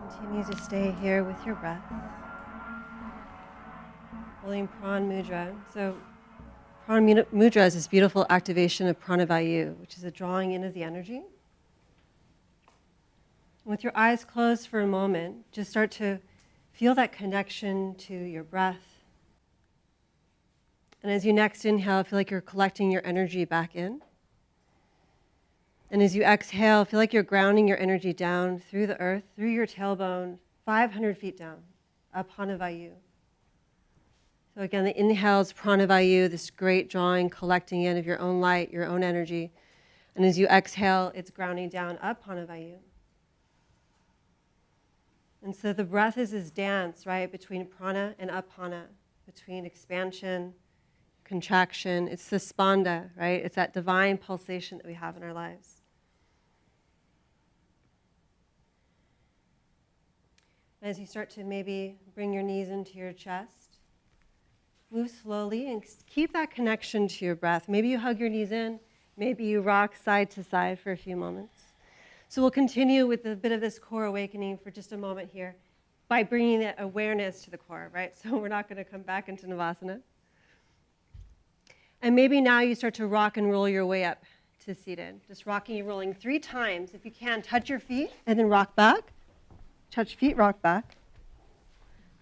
Continue to stay here with your breath. Holding Prana Mudra. So Prana Mudra is this beautiful activation of Prana Vayu, which is a drawing in of the energy. With your eyes closed for a moment, just start to feel that connection to your breath. And as you next inhale, feel like you're collecting your energy back in. And as you exhale, feel like you're grounding your energy down through the earth, through your tailbone, 500 feet down, up Prana Vayu. So again, the inhale is Prana Vayu, this great drawing, collecting in of your own light, your own energy. And as you exhale, it's grounding down up Prana Vayu. And so the breath is this dance, right, between prana and apana, between expansion, contraction. It's the spanda, right? It's that divine pulsation that we have in our lives. As you start to maybe bring your knees into your chest, move slowly and keep that connection to your breath. Maybe you hug your knees in, maybe you rock side to side for a few moments. So we'll continue with a bit of this core awakening for just a moment here by bringing that awareness to the core, right? So we're not going to come back into Navasana. And maybe now you start to rock and roll your way up to seated. Just rocking and rolling 3 times. If you can, touch your feet and then rock back. Touch feet, rock back.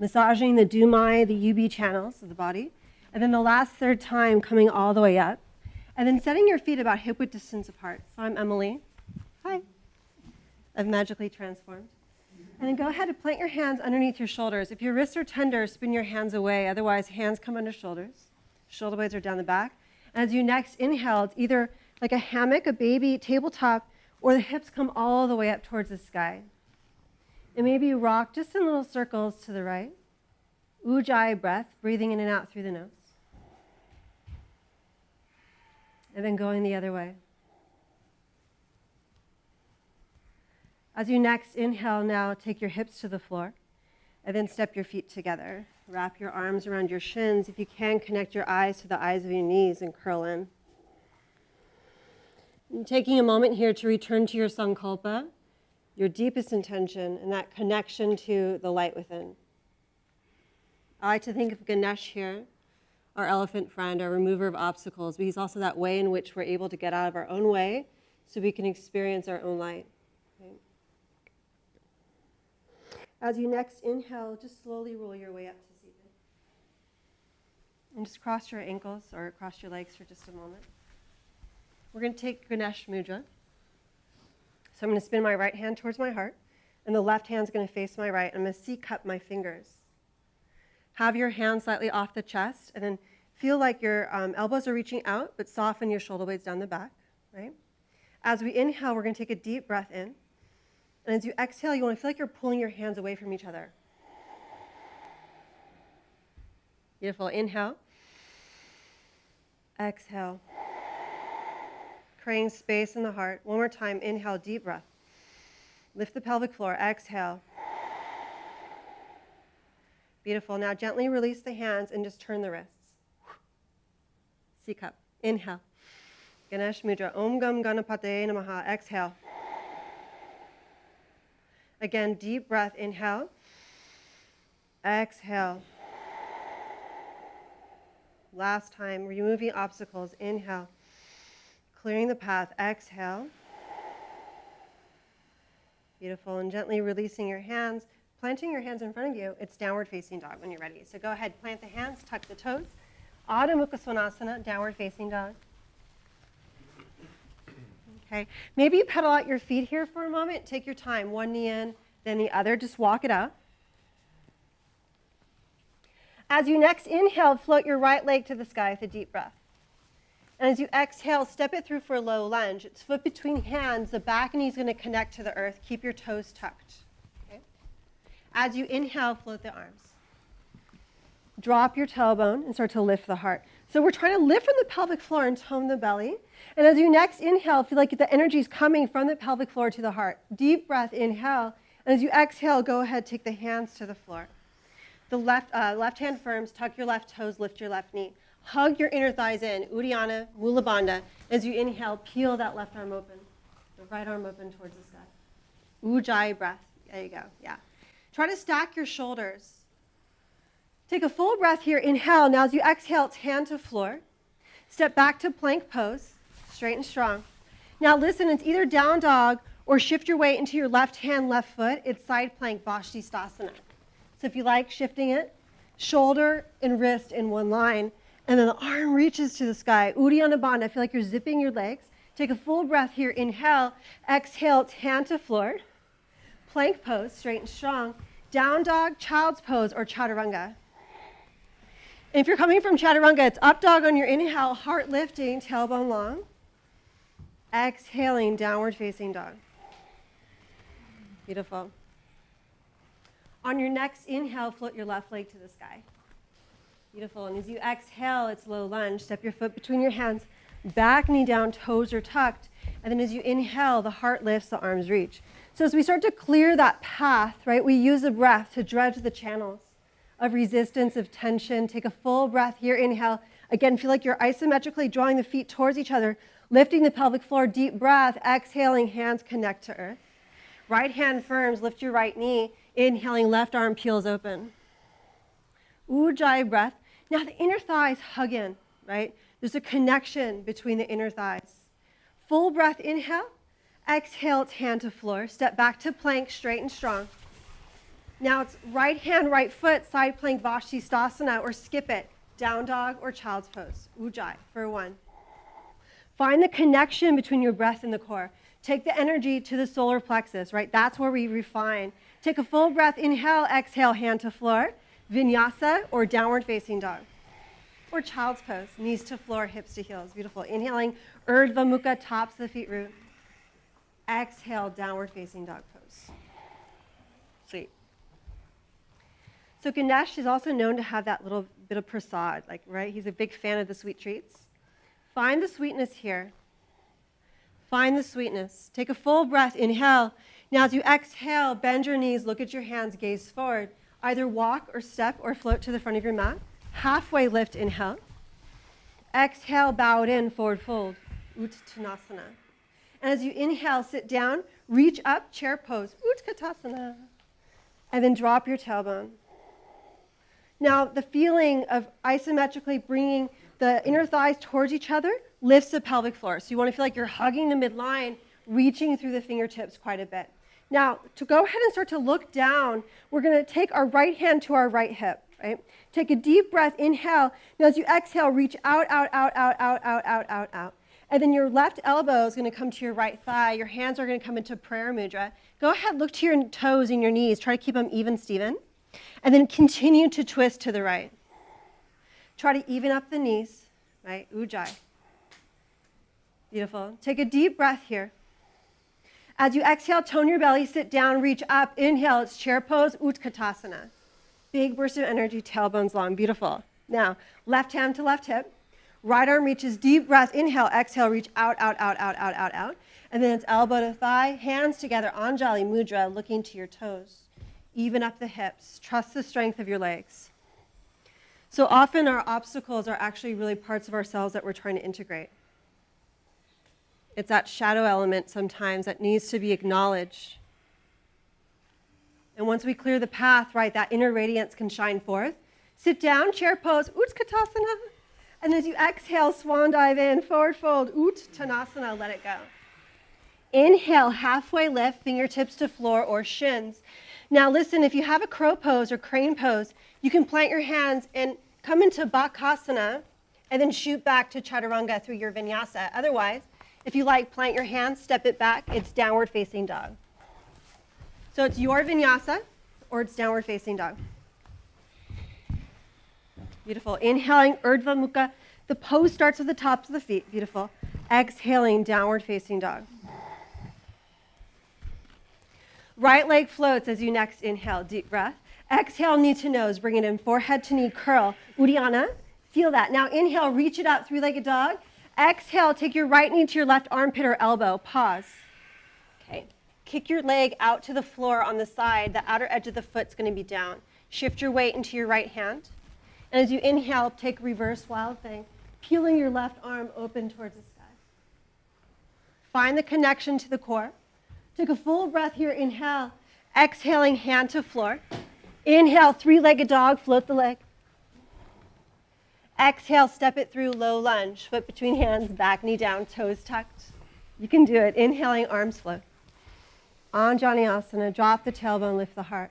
Massaging the Dumai, the UB channels of the body. And then the last 3rd time coming all the way up. And then setting your feet about hip-width distance apart. So I'm Emily. Hi. I've magically transformed. And then go ahead and plant your hands underneath your shoulders. If your wrists are tender, spin your hands away. Otherwise, hands come under shoulders. Shoulder blades are down the back. As you next inhale, it's either like a hammock, a baby, tabletop, or the hips come all the way up towards the sky. And maybe you rock just in little circles to the right. Ujjayi breath, breathing in and out through the nose. And then going the other way. As you next inhale now, take your hips to the floor, and then step your feet together. Wrap your arms around your shins. If you can, connect your eyes to the eyes of your knees and curl in. And taking a moment here to return to your sankalpa, your deepest intention, and that connection to the light within. I like to think of Ganesh here, our elephant friend, our remover of obstacles, but he's also that way in which we're able to get out of our own way so we can experience our own light. Okay? As you next inhale, just slowly roll your way up to seated. And just cross your ankles or cross your legs for just a moment. We're going to take Ganesh Mudra. So I'm going to spin my right hand towards my heart, and the left hand's going to face my right. I'm going to C-cup my fingers. Have your hands slightly off the chest, and then feel like your elbows are reaching out, but soften your shoulder blades down the back, right? As we inhale, we're going to take a deep breath in. And as you exhale, you want to feel like you're pulling your hands away from each other. Beautiful. Inhale. Exhale. Creating space in the heart. One more time. Inhale, deep breath. Lift the pelvic floor. Exhale. Beautiful. Now gently release the hands and just turn the wrists. C-cup. Inhale. Ganesh Mudra. Om Gam Ganapate Namaha. Exhale. Again, deep breath. Inhale. Exhale. Last time, removing obstacles. Inhale. Clearing the path. Exhale. Beautiful. And gently releasing your hands. Planting your hands in front of you. It's downward facing dog when you're ready. So go ahead, plant the hands, tuck the toes. Adho Mukha Svanasana, downward facing dog. Okay. Maybe you pedal out your feet here for a moment. Take your time. One knee in, then the other. Just walk it out. As you next inhale, float your right leg to the sky with a deep breath. And as you exhale, step it through for a low lunge. It's foot between hands. The back knee is going to connect to the earth. Keep your toes tucked. Okay? As you inhale, float the arms. Drop your tailbone and start to lift the heart. So we're trying to lift from the pelvic floor and tone the belly. And as you next inhale, feel like the energy is coming from the pelvic floor to the heart. Deep breath, inhale. And as you exhale, go ahead, take the hands to the floor. The left hand firms, tuck your left toes, lift your left knee. Hug your inner thighs in, Uddiyana, Mula Bandha. As you inhale, peel that left arm open, the right arm open towards the sky. Ujjayi breath. There you go, yeah. Try to stack your shoulders. Take a full breath here. Inhale. Now as you exhale, it's hand to floor. Step back to plank pose, straight and strong. Now listen, it's either down dog or shift your weight into your left hand, left foot. It's side plank, Vashisthasana. So if you like shifting it, shoulder and wrist in one line, and then the arm reaches to the sky. Uddiyana Bandha, feel like you're zipping your legs. Take a full breath here. Inhale. Exhale, it's hand to floor. Plank pose, straight and strong. Down dog, child's pose, or chaturanga. If you're coming from chaturanga, it's up dog on your inhale, heart lifting, tailbone long. Exhaling, downward facing dog. Beautiful. On your next inhale, float your left leg to the sky. Beautiful. And as you exhale, it's low lunge. Step your foot between your hands, back knee down, toes are tucked. And then as you inhale, the heart lifts, the arms reach. So as we start to clear that path, right, we use the breath to dredge the channels of resistance, of tension. Take a full breath here. Inhale. Again, feel like you're isometrically drawing the feet towards each other, lifting the pelvic floor. Deep breath. Exhaling, hands connect to earth. Right hand firms, lift your right knee. Inhaling, left arm peels open. Ujjayi breath. Now the inner thighs hug in, right? There's a connection between the inner thighs. Full breath, inhale. Exhale, it's hand to floor. Step back to plank, straight and strong. Now it's right hand, right foot, side plank, Vashisthasana, or skip it. Down dog or child's pose. Ujjayi for one. Find the connection between your breath and the core. Take the energy to the solar plexus, right? That's where we refine. Take a full breath, inhale, exhale, hand to floor. Vinyasa or downward facing dog. Or child's pose, knees to floor, hips to heels. Beautiful. Inhaling, Urdhva Mukha, tops of the feet root. Exhale, downward facing dog pose. Sweet. So Ganesh is also known to have that little bit of prasad, like, right? He's a big fan of the sweet treats. Find the sweetness here. Find the sweetness. Take a full breath, inhale. Now as you exhale, bend your knees, look at your hands, gaze forward. Either walk or step or float to the front of your mat. Halfway lift, inhale. Exhale, bow it in, forward fold, Uttanasana. And as you inhale, sit down, reach up, chair pose, Utkatasana. And then drop your tailbone. Now, the feeling of isometrically bringing the inner thighs towards each other lifts the pelvic floor. So you want to feel like you're hugging the midline, reaching through the fingertips quite a bit. Now, to go ahead and start to look down, we're going to take our right hand to our right hip, right? Take a deep breath, inhale. Now, as you exhale, reach out, out, out, out, out, out, out, out, out. And then your left elbow is going to come to your right thigh. Your hands are going to come into prayer mudra. Go ahead, look to your toes and your knees. Try to keep them even, Stephen. And then continue to twist to the right. Try to even up the knees, right? Ujjayi. Beautiful. Take a deep breath here. As you exhale, tone your belly, sit down, reach up, inhale, it's chair pose, Utkatasana. Big burst of energy, tailbones long, beautiful. Now, left hand to left hip, right arm reaches, deep breath, inhale, exhale, reach out, out, out, out, out, out, out. And then it's elbow to thigh, hands together, Anjali Mudra, looking to your toes. Even up the hips, trust the strength of your legs. So often our obstacles are actually really parts of ourselves that we're trying to integrate. It's that shadow element sometimes that needs to be acknowledged. And once we clear the path, right, that inner radiance can shine forth. Sit down, chair pose, Utkatasana. And as you exhale, swan dive in, forward fold, Uttanasana, let it go. Inhale, halfway lift, fingertips to floor or shins. Now listen, if you have a crow pose or crane pose, you can plant your hands and come into Bakasana and then shoot back to Chaturanga through your vinyasa. Otherwise, if you like, plant your hands, step it back, it's downward facing dog. So it's your vinyasa or it's downward facing dog. Beautiful. Inhaling, Urdhva Mukha. The pose starts with the tops of the feet. Beautiful. Exhaling, downward facing dog. Right leg floats as you next inhale, deep breath. Exhale, knee to nose, bring it in, forehead to knee, curl. Uddiyana, feel that. Now inhale, reach it up, three-legged dog. Exhale, take your right knee to your left armpit or elbow, pause. Okay, kick your leg out to the floor on the side. The outer edge of the foot's gonna be down. Shift your weight into your right hand. And as you inhale, take reverse wild thing, peeling your left arm open towards the sky. Find the connection to the core. Take a full breath here, inhale. Exhaling, hand to floor. Inhale, three-legged dog, float the leg. Exhale, step it through, low lunge. Foot between hands, back knee down, toes tucked. You can do it. Inhaling, arms float. Anjali Asana, drop the tailbone, lift the heart.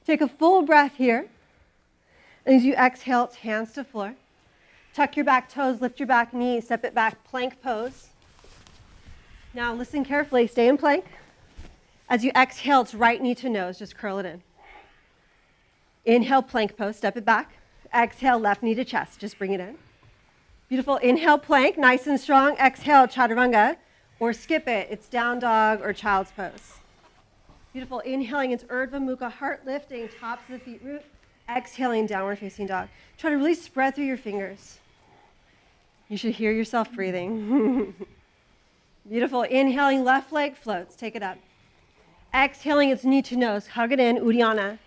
Take a full breath here. And as you exhale, it's hands to floor. Tuck your back toes, lift your back knee, step it back, plank pose. Now listen carefully, stay in plank. As you exhale, it's right knee to nose, just curl it in. Inhale, plank pose, step it back. Exhale, left knee to chest, just bring it in. Beautiful, inhale, plank, nice and strong. Exhale, chaturanga, or skip it, it's down dog or child's pose. Beautiful, inhaling, it's Urdhva Mukha, heart lifting, tops of the feet root. Exhaling, downward facing dog. Try to really spread through your fingers. You should hear yourself breathing. Beautiful, inhaling, left leg floats, take it up. Exhaling, it's knee to nose, hug it in, Uddiyana.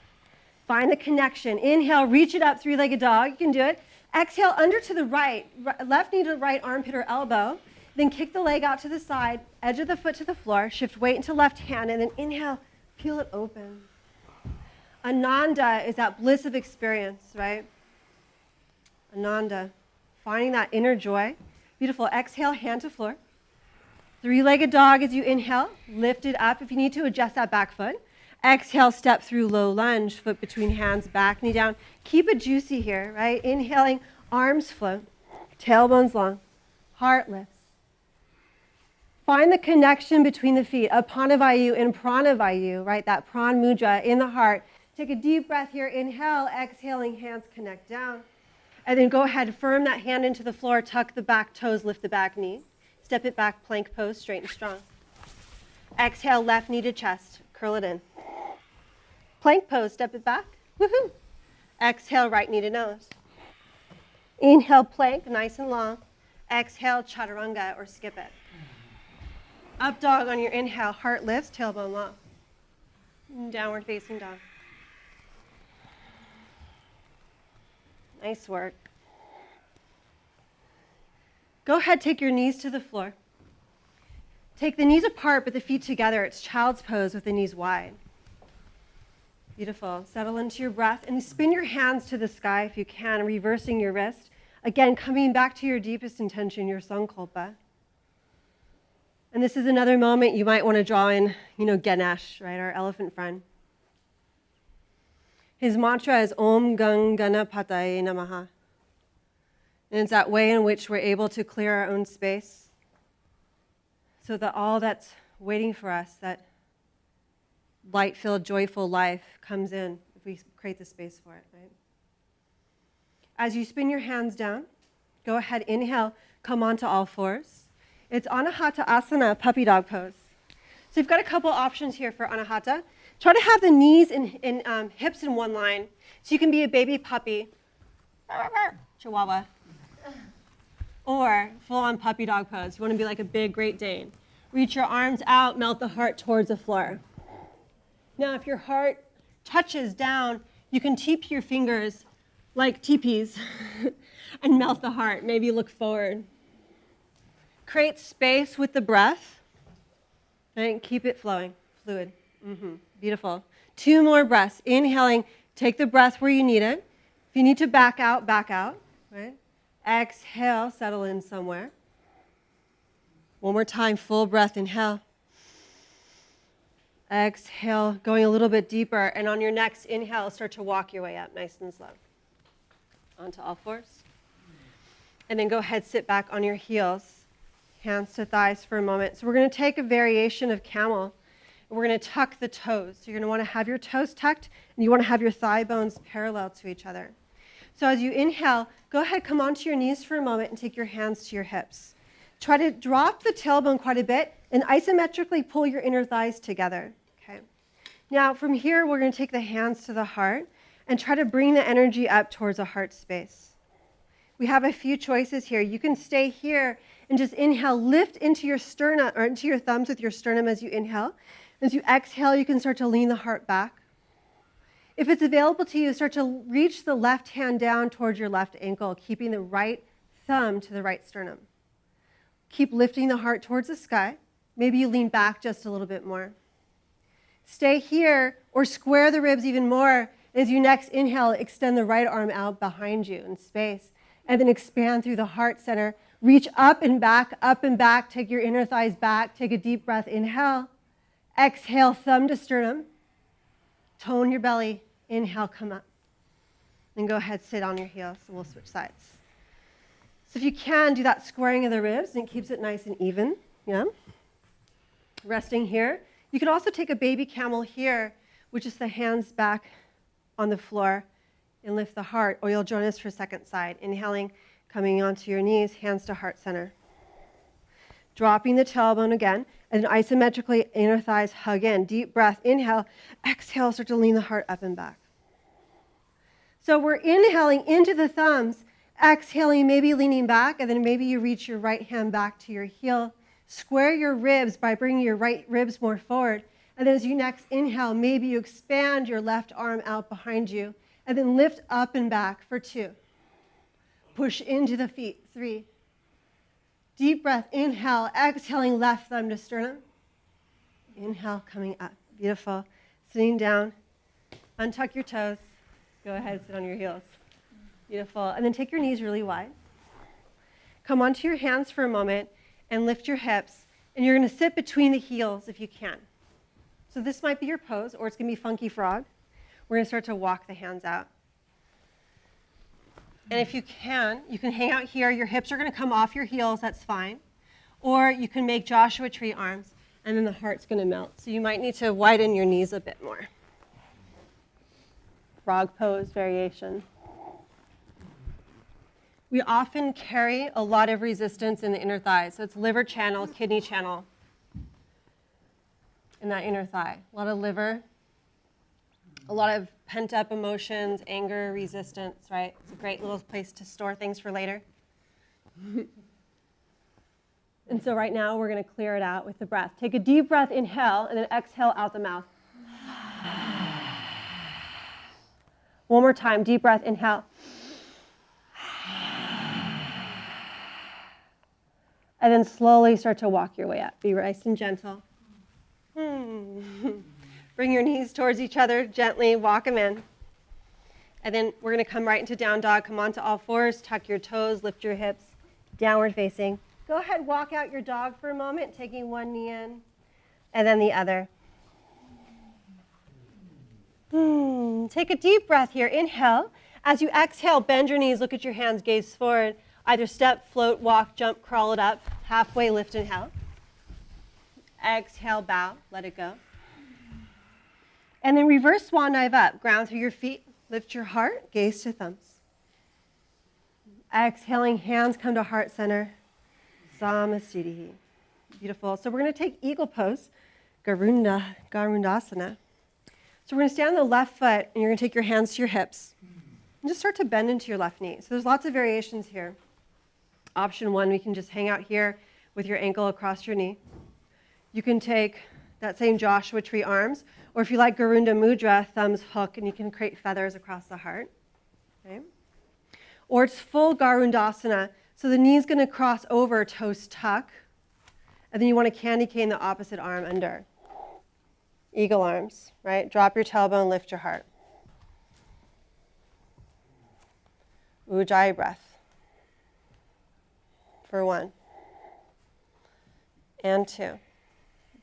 Find the connection. Inhale, reach it up, three-legged dog, you can do it. Exhale, under to the right, left knee to the right armpit or elbow. Then kick the leg out to the side, edge of the foot to the floor, shift weight into left hand, and then inhale, peel it open. Ananda is that bliss of experience, right? Ananda, finding that inner joy. Beautiful, exhale, hand to floor. Three-legged dog as you inhale, lift it up. If you need to, adjust that back foot. Exhale, step through low lunge, foot between hands, back knee down. Keep it juicy here, right? Inhaling, arms float, tailbones long, heart lifts. Find the connection between the feet, Apanavayu and Pranavayu, right? That Prana Mudra in the heart. Take a deep breath here, inhale, exhaling, hands connect down. And then go ahead, firm that hand into the floor, tuck the back toes, lift the back knee. Step it back, plank pose, straight and strong. Exhale, left knee to chest, curl it in. Plank pose, step it back, woohoo. Exhale, right knee to nose. Inhale, plank, nice and long. Exhale, chaturanga or skip it. Up dog on your inhale, heart lifts, tailbone long. Downward facing dog. Nice work. Go ahead, take your knees to the floor. Take the knees apart, but the feet together. It's child's pose with the knees wide. Beautiful. Settle into your breath and spin your hands to the sky if you can, reversing your wrist. Again, coming back to your deepest intention, your sankalpa. And this is another moment you might want to draw in, Ganesh, right, our elephant friend. His mantra is Om Gang Ganapataye Namaha. And it's that way in which we're able to clear our own space so that all that's waiting for us, that light-filled, joyful life comes in if we create the space for it, right? As you spin your hands down, go ahead, inhale, come onto all fours. It's Anahata Asana, puppy dog pose. So you've got a couple options here for Anahata. Try to have the knees and hips in one line so you can be a baby puppy, Chihuahua, or full-on puppy dog pose. You want to be like a big Great Dane. Reach your arms out, melt the heart towards the floor. Now, if your heart touches down, you can teep your fingers like teepees and melt the heart. Maybe look forward. Create space with the breath and keep it flowing, fluid. Beautiful. 2 more breaths. Inhaling, take the breath where you need it. If you need to back out, right? Exhale, settle in somewhere. One more time, full breath, inhale. Exhale, going a little bit deeper, and on your next inhale, start to walk your way up, nice and slow. Onto all fours. And then go ahead, sit back on your heels, hands to thighs for a moment. So we're going to take a variation of camel. We're going to tuck the toes. So you're going to want to have your toes tucked, and you want to have your thigh bones parallel to each other. So as you inhale, go ahead, come onto your knees for a moment and take your hands to your hips. Try to drop the tailbone quite a bit and isometrically pull your inner thighs together. Okay. Now from here, we're going to take the hands to the heart and try to bring the energy up towards the heart space. We have a few choices here. You can stay here and just inhale, lift into your sternum or into your thumbs with your sternum as you inhale. As you exhale, you can start to lean the heart back. If it's available to you, start to reach the left hand down towards your left ankle, keeping the right thumb to the right sternum. Keep lifting the heart towards the sky. Maybe you lean back just a little bit more. Stay here or square the ribs even more. As you next inhale, extend the right arm out behind you in space. And then expand through the heart center. Reach up and back, up and back. Take your inner thighs back. Take a deep breath. Inhale. Exhale, thumb to sternum. Tone your belly. Inhale, come up. Then go ahead, sit on your heels. So we'll switch sides. So if you can, do that squaring of the ribs, and it keeps it nice and even. Yeah. Resting here. You can also take a baby camel here, which is the hands back on the floor, and lift the heart. Or you'll join us for second side. Inhaling, coming onto your knees, hands to heart center. Dropping the tailbone again, and then isometrically inner thighs hug in. Deep breath, inhale. Exhale, start to lean the heart up and back. So we're inhaling into the thumbs, exhaling, maybe leaning back, and then maybe you reach your right hand back to your heel. Square your ribs by bringing your right ribs more forward. And then as you next inhale, maybe you expand your left arm out behind you, and then lift up and back for 2. Push into the feet, 3. Deep breath, inhale, exhaling left thumb to sternum. Inhale, coming up. Beautiful. Sitting down, untuck your toes. Go ahead, sit on your heels. Beautiful. And then take your knees really wide. Come onto your hands for a moment and lift your hips. And you're going to sit between the heels if you can. So this might be your pose, or it's going to be funky frog. We're going to start to walk the hands out. And if you can hang out here. Your hips are going to come off your heels. That's fine. Or you can make Joshua tree arms, and then the heart's going to melt. So you might need to widen your knees a bit more. Frog pose variation. We often carry a lot of resistance in the inner thighs. So it's liver channel, kidney channel in that inner thigh. A lot of liver, a lot of pent-up emotions, anger, resistance, right? It's a great little place to store things for later. And so right now we're going to clear it out with the breath. Take a deep breath, inhale, and then exhale out the mouth. One more time, deep breath, inhale. And then slowly start to walk your way up. Be nice and gentle. Bring your knees towards each other, gently walk them in. And then we're going to come right into down dog. Come onto all fours, tuck your toes, lift your hips, downward facing. Go ahead, walk out your dog for a moment, taking one knee in, and then the other. Take a deep breath here. Inhale. As you exhale, bend your knees, look at your hands, gaze forward. Either step, float, walk, jump, crawl it up. Halfway lift, inhale. Exhale, bow, let it go. And then reverse swan dive up. Ground through your feet, lift your heart, gaze to thumbs. Exhaling, hands come to heart center. Samasthiti. Beautiful. So we're going to take eagle pose, Garudasana. So we're going to stand on the left foot, and you're going to take your hands to your hips. And just start to bend into your left knee. So there's lots of variations here. Option 1, we can just hang out here with your ankle across your knee. You can take that same Joshua tree arms, or if you like Prana Mudra, thumbs hook, and you can create feathers across the heart. Okay? Or it's full Garudasana. So the knee's going to cross over, toes tuck, and then you want to candy cane the opposite arm under. Eagle arms, right? Drop your tailbone, lift your heart. Ujjayi breath. For 1. And 2.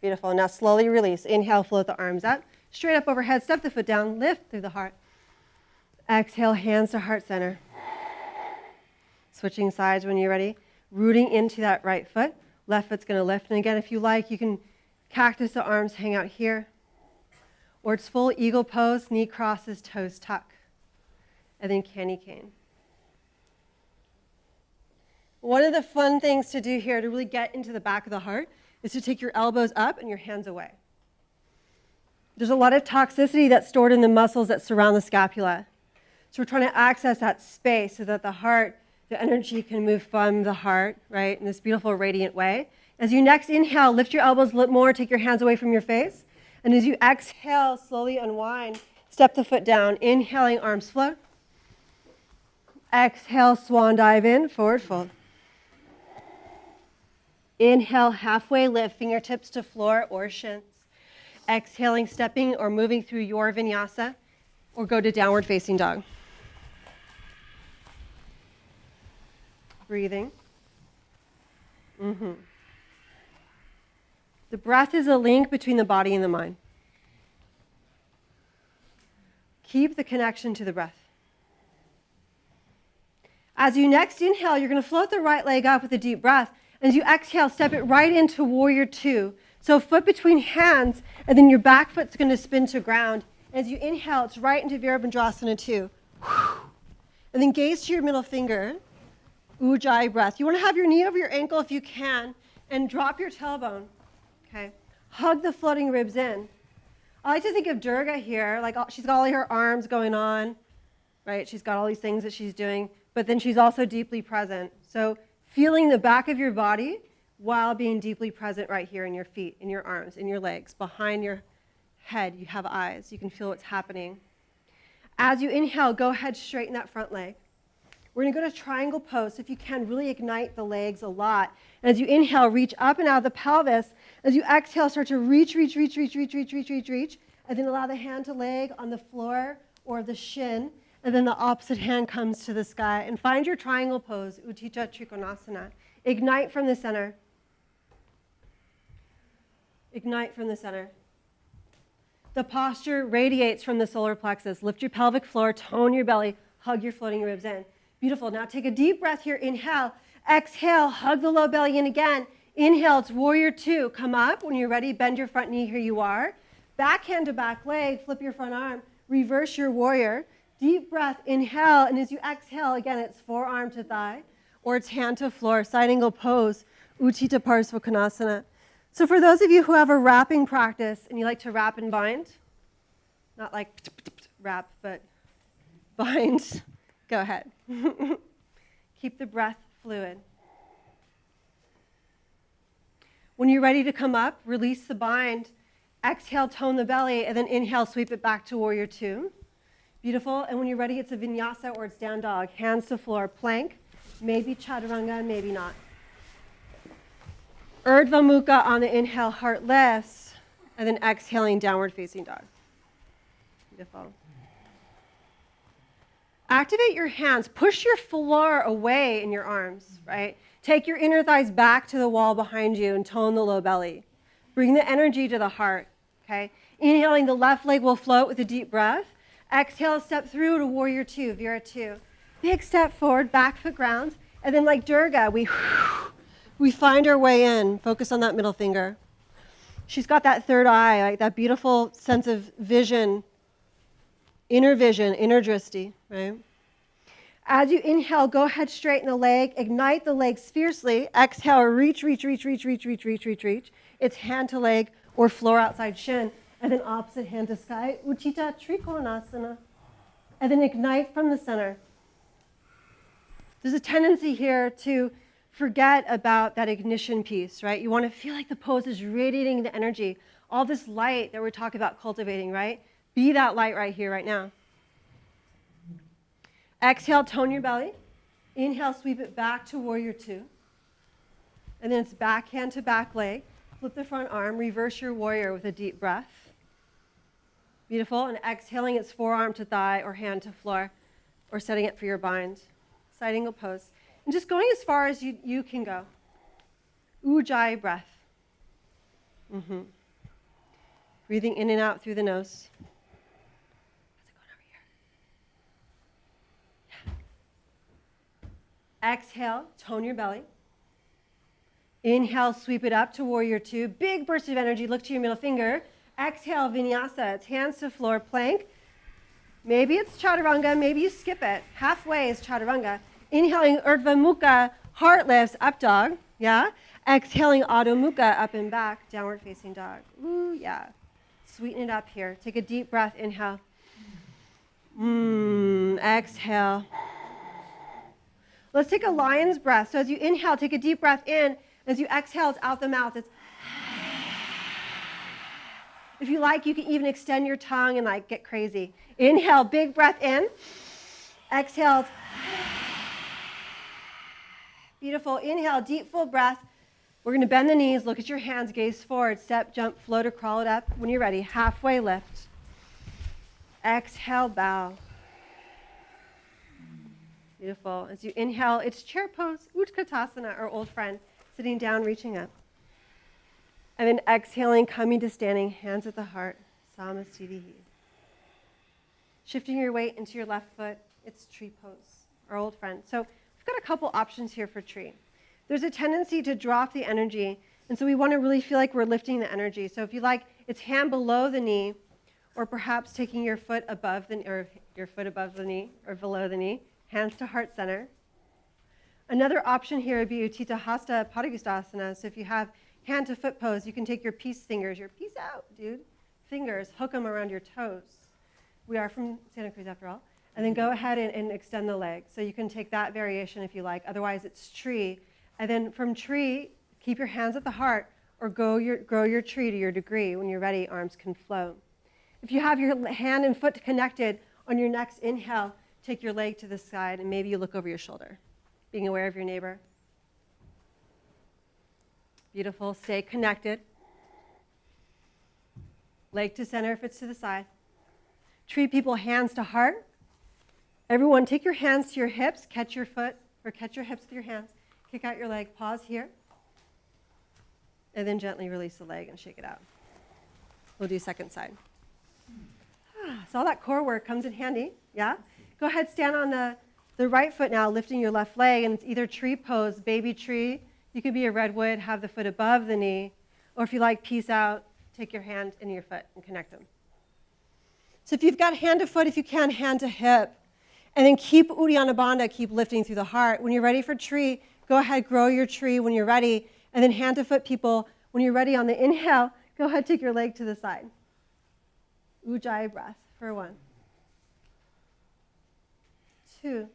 Beautiful. Now slowly release. Inhale, float the arms up. Straight up overhead, step the foot down, lift through the heart. Exhale, hands to heart center. Switching sides when you're ready. Rooting into that right foot. Left foot's going to lift. And again, if you like, you can cactus the arms, hang out here. Or it's full eagle pose, knee crosses, toes tuck. And then candy cane. One of the fun things to do here to really get into the back of the heart is to take your elbows up and your hands away. There's a lot of toxicity that's stored in the muscles that surround the scapula. So we're trying to access that space so that the heart, the energy can move from the heart, right, in this beautiful radiant way. As you next inhale, lift your elbows a little more, take your hands away from your face. And as you exhale, slowly unwind, step the foot down, inhaling, arms float. Exhale, swan dive in, forward fold. Inhale, halfway lift, fingertips to floor or shins. Exhaling, stepping or moving through your vinyasa, or go to downward facing dog. Breathing. The breath is a link between the body and the mind. Keep the connection to the breath. As you next inhale, you're going to float the right leg up with a deep breath. As you exhale, step it right into warrior two. So foot between hands, and then your back foot's going to spin to ground. As you inhale, it's right into Virabhadrasana 2. And then gaze to your middle finger. Ujjayi breath. You want to have your knee over your ankle if you can, and drop your tailbone. Okay. Hug the floating ribs in. I like to think of Durga here, like she's got all her arms going on, right? She's got all these things that she's doing, but then she's also deeply present. So feeling the back of your body while being deeply present right here in your feet, in your arms, in your legs. Behind your head, you have eyes. You can feel what's happening. As you inhale, go ahead, straighten that front leg. We're going to go to triangle pose. So if you can, really ignite the legs a lot. And as you inhale, reach up and out of the pelvis. As you exhale, start to reach. And then allow the hand to leg on the floor or the shin. And then the opposite hand comes to the sky. And find your triangle pose, Utthita Trikonasana. Ignite from the center. Ignite from the center. The posture radiates from the solar plexus. Lift your pelvic floor, tone your belly, hug your floating ribs in. Beautiful. Now take a deep breath here. Inhale. Exhale. Hug the low belly in again. Inhale. It's warrior two. Come up. When you're ready, bend your front knee. Here you are. Back hand to back leg. Flip your front arm. Reverse your warrior. Deep breath. Inhale. And as you exhale, again, it's forearm to thigh or it's hand to floor. Side angle pose. Utthita Parsvakonasana. So for those of you who have a wrapping practice and you like to wrap and bind, not like wrap, but bind, go ahead. Keep the breath fluid. When you're ready to come up, release the bind. Exhale, tone the belly, and then inhale, sweep it back to warrior two. Beautiful. And when you're ready, it's a vinyasa or it's down dog. Hands to floor, plank. Maybe chaturanga, maybe not. Urdhva Mukha on the inhale, heart lifts, and then exhaling, downward facing dog. Beautiful. Activate your hands. Push your floor away in your arms, right? Take your inner thighs back to the wall behind you and tone the low belly. Bring the energy to the heart, okay? Inhaling, the left leg will float with a deep breath. Exhale, step through to warrior two, Vira two. Big step forward, back foot grounds. And then like Durga, we find our way in. Focus on that middle finger. She's got that third eye, like that beautiful sense of vision, inner drishti, right? As you inhale, go ahead, straighten the leg, ignite the legs fiercely. Exhale, reach. It's hand to leg or floor outside shin. And then opposite hand to sky, Utthita Trikonasana. And then ignite from the center. There's a tendency here to forget about that ignition piece, right? You want to feel like the pose is radiating the energy. All this light that we're talking about cultivating, right? Be that light right here, right now. Exhale, tone your belly. Inhale, sweep it back to warrior two. And then it's back hand to back leg. Flip the front arm, reverse your warrior with a deep breath. Beautiful. And exhaling, it's forearm to thigh or hand to floor or setting it for your bind. Side angle pose. And just going as far as you can go. Ujjayi breath. Breathing in and out through the nose. Exhale, tone your belly. Inhale, sweep it up to warrior two. Big burst of energy, look to your middle finger. Exhale, vinyasa. It's hands to floor, plank. Maybe it's chaturanga, maybe you skip it. Halfway is chaturanga. Inhaling Urdhva Mukha, heart lifts, up dog, yeah? Exhaling Adho Mukha, up and back, downward facing dog. Ooh, yeah. Sweeten it up here. Take a deep breath, inhale. Exhale. Let's take a lion's breath. So as you inhale, take a deep breath in. As you exhale, it's out the mouth. It's if you like, you can even extend your tongue and like get crazy. Inhale, big breath in. Exhale. Beautiful. Inhale, deep full breath. We're going to bend the knees, look at your hands, gaze forward, step, jump, float, or crawl it up. When you're ready, halfway lift. Exhale, bow. Beautiful. As you inhale, it's chair pose, Utkatasana, our old friend, sitting down, reaching up. And then exhaling, coming to standing, hands at the heart, Samasthiti. Shifting your weight into your left foot, it's tree pose, our old friend. So we've got a couple options here for tree. There's a tendency to drop the energy, and so we want to really feel like we're lifting the energy. So if you like, it's hand below the knee, or perhaps taking your foot above the knee, or below the knee, hands to heart center. Another option here would be Utthita Hasta Padangusthasana. So if you have hand to foot pose, you can take your peace fingers, your peace out, dude, fingers, hook them around your toes. We are from Santa Cruz after all. And then go ahead and extend the leg. So you can take that variation if you like. Otherwise, it's tree. And then from tree, keep your hands at the heart, or grow your tree to your degree. When you're ready, arms can flow. If you have your hand and foot connected, on your next inhale, take your leg to the side, and maybe you look over your shoulder, being aware of your neighbor. Beautiful. Stay connected. Leg to center if it's to the side. Tree people, hands to heart. Everyone, take your hands to your hips, catch your foot, or catch your hips with your hands. Kick out your leg, pause here, and then gently release the leg and shake it out. We'll do second side. So all that core work comes in handy, yeah? Go ahead, stand on the right foot now, lifting your left leg, and it's either tree pose, baby tree. You could be a redwood, have the foot above the knee, or if you like, peace out, take your hand into your foot and connect them. So if you've got hand to foot, if you can, hand to hip, and then keep Uddiyana Bandha, keep lifting through the heart. When you're ready for tree, go ahead, grow your tree when you're ready, and then hand to foot people, when you're ready on the inhale, go ahead, take your leg to the side. Ujjayi breath for 1, 2.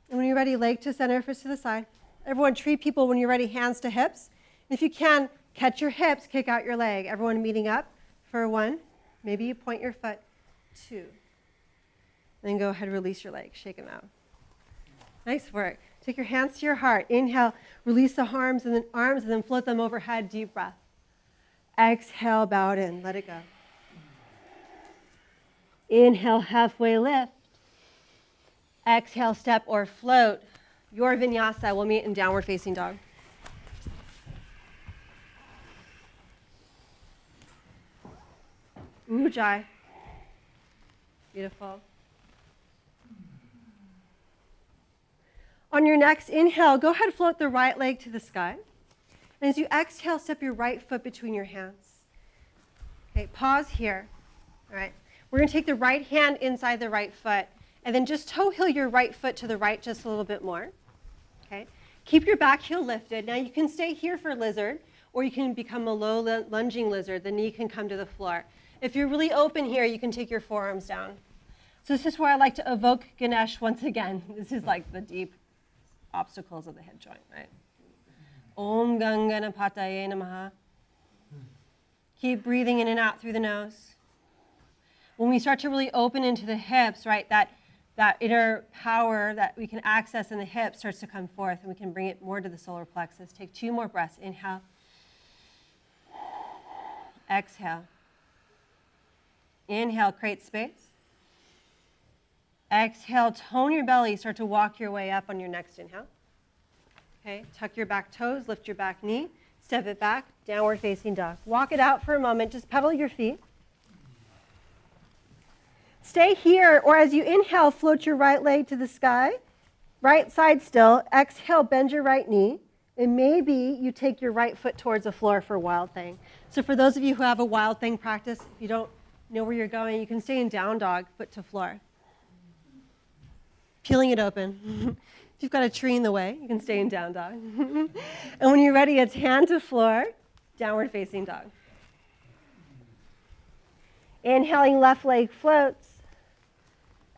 And when you're ready, leg to center, fist to the side. Everyone, tree people, when you're ready, hands to hips. If you can, catch your hips, kick out your leg. Everyone meeting up for 1. Maybe you point your foot, 2. And then go ahead, release your leg, shake them out. Nice work. Take your hands to your heart. Inhale, release the arms and then float them overhead, deep breath. Exhale, bow it in, let it go. Inhale, halfway lift. Exhale, step or float. Your vinyasa will meet in downward facing dog. Ujjayi. Beautiful. On your next inhale, go ahead and float the right leg to the sky. And as you exhale, step your right foot between your hands. Okay, pause here. All right. We're going to take the right hand inside the right foot, and then just toe heel your right foot to the right just a little bit more. Okay. Keep your back heel lifted. Now you can stay here for lizard, or you can become a low lunging lizard. The knee can come to the floor. If you're really open here, you can take your forearms down. So this is where I like to evoke Ganesh once again. This is like the deep obstacles of the hip joint, right? Om Ganganapataye Namaha. Keep breathing in and out through the nose. When we start to really open into the hips, right, that inner power that we can access in the hips starts to come forth, and we can bring it more to the solar plexus. Take 2 more breaths. Inhale. Exhale. Inhale, create space. Exhale, tone your belly. Start to walk your way up on your next inhale. Okay, tuck your back toes, lift your back knee, step it back, downward facing dog. Walk it out for a moment, just pedal your feet. Stay here, or as you inhale, float your right leg to the sky, right side still. Exhale, bend your right knee, and maybe you take your right foot towards the floor for Wild Thing. So for those of you who have a Wild Thing practice, if you don't know where you're going, you can stay in down dog, foot to floor. Peeling it open. If you've got a tree in the way, you can stay in down dog. And when you're ready, it's hand to floor, downward facing dog. Inhaling, left leg floats.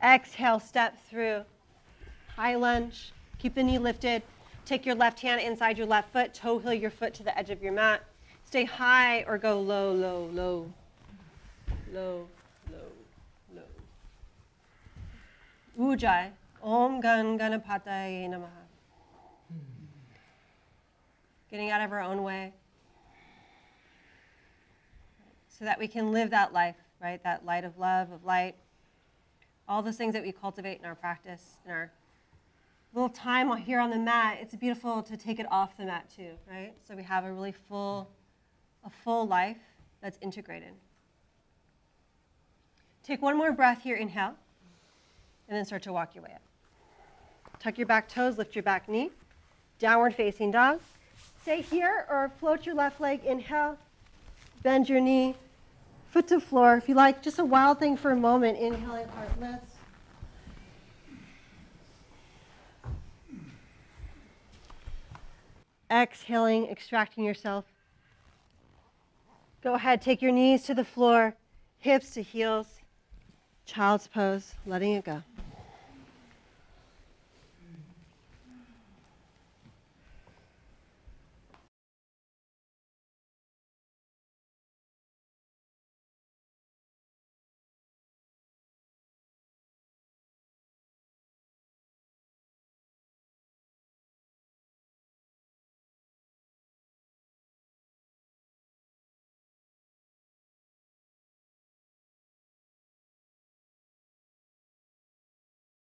Exhale, step through. High lunge. Keep the knee lifted. Take your left hand inside your left foot. Toe heel your foot to the edge of your mat. Stay high or go low, low, low. Low, low, low. Ujjayi. Om Ganganapataye Namaha. getting out of our own way, so that we can live that life, right? That light of love, of light, all those things that we cultivate in our practice, in our little time here on the mat. It's beautiful to take it off the mat too, right? So we have a really full life that's integrated. Take one more breath here, inhale, and then start to walk your way up. Tuck your back toes, lift your back knee, downward facing dog. Stay here or float your left leg, inhale, bend your knee, foot to floor. If you like, just a wild thing for a moment, inhaling, heart lifts. Exhaling, extracting yourself. Go ahead, take your knees to the floor, hips to heels, child's pose, letting it go.